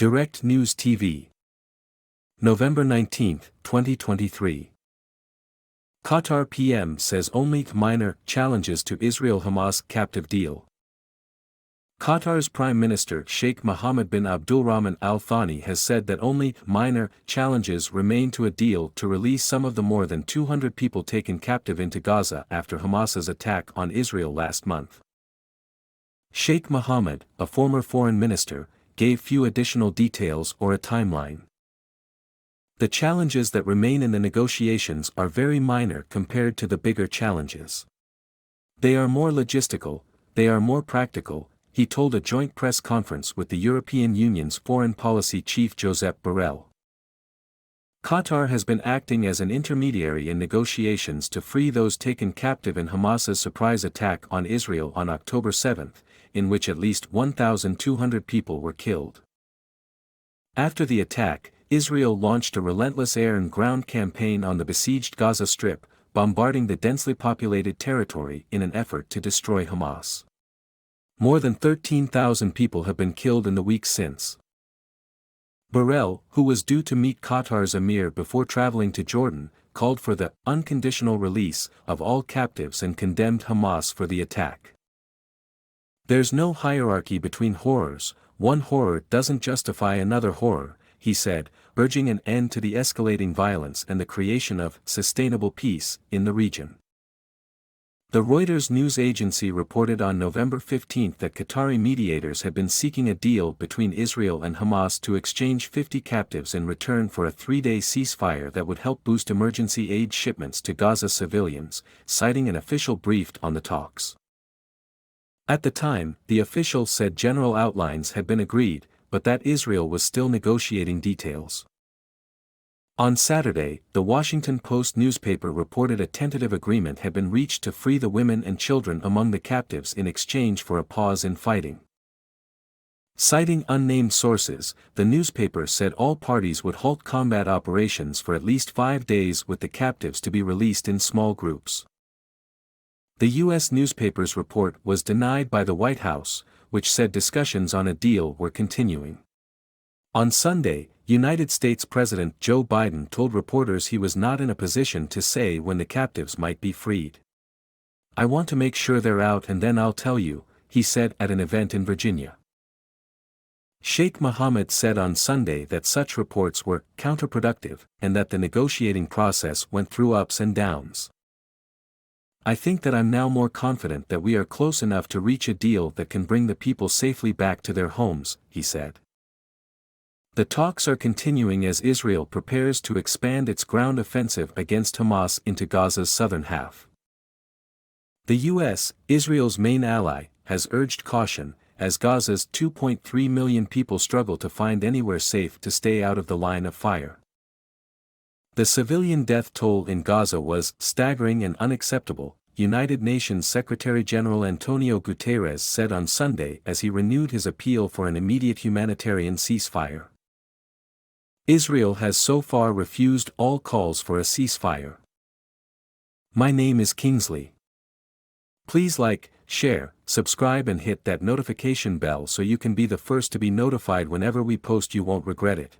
Direct News TV. November 19, 2023. Qatar PM says only minor challenges to Israel Hamas captive deal. Qatar's Prime Minister Sheikh Mohammed bin Abdulrahman Al Thani has said that only minor challenges remain to a deal to release some of the more than 200 people taken captive into Gaza after Hamas's attack on Israel last month. Sheikh Mohammed, a former foreign minister, gave few additional details or a timeline. The challenges that remain in the negotiations are very minor compared to the bigger challenges. They are more logistical, they are more practical, he told a joint press conference with the European Union's foreign policy chief Josep Borrell. Qatar has been acting as an intermediary in negotiations to free those taken captive in Hamas's surprise attack on Israel on October 7, in which at least 1,200 people were killed. After the attack, Israel launched a relentless air and ground campaign on the besieged Gaza Strip, bombarding the densely populated territory in an effort to destroy Hamas. More than 13,000 people have been killed in the weeks since. Borrell, who was due to meet Qatar's emir before traveling to Jordan, called for the unconditional release of all captives and condemned Hamas for the attack. There's no hierarchy between horrors, one horror doesn't justify another horror, he said, urging an end to the escalating violence and the creation of sustainable peace in the region. The Reuters news agency reported on November 15 that Qatari mediators had been seeking a deal between Israel and Hamas to exchange 50 captives in return for a 3-day ceasefire that would help boost emergency aid shipments to Gaza civilians, citing an official briefed on the talks. At the time, the official said general outlines had been agreed, but that Israel was still negotiating details. On Saturday, the Washington Post newspaper reported a tentative agreement had been reached to free the women and children among the captives in exchange for a pause in fighting. Citing unnamed sources, the newspaper said all parties would halt combat operations for at least 5 days with the captives to be released in small groups. The U.S. newspaper's report was denied by the White House, which said discussions on a deal were continuing. On Sunday, United States President Joe Biden told reporters he was not in a position to say when the captives might be freed. "I want to make sure they're out and then I'll tell you," he said at an event in Virginia. Sheikh Mohammed said on Sunday that such reports were counterproductive and that the negotiating process went through ups and downs. "I think that I'm now more confident that we are close enough to reach a deal that can bring the people safely back to their homes," he said. The talks are continuing as Israel prepares to expand its ground offensive against Hamas into Gaza's southern half. The U.S., Israel's main ally, has urged caution, as Gaza's 2.3 million people struggle to find anywhere safe to stay out of the line of fire. The civilian death toll in Gaza was staggering and unacceptable, United Nations Secretary-General Antonio Guterres said on Sunday as he renewed his appeal for an immediate humanitarian ceasefire. Israel has so far refused all calls for a ceasefire. My name is Kingsley. Please like, share, subscribe and hit that notification bell so you can be the first to be notified whenever we post. You won't regret it.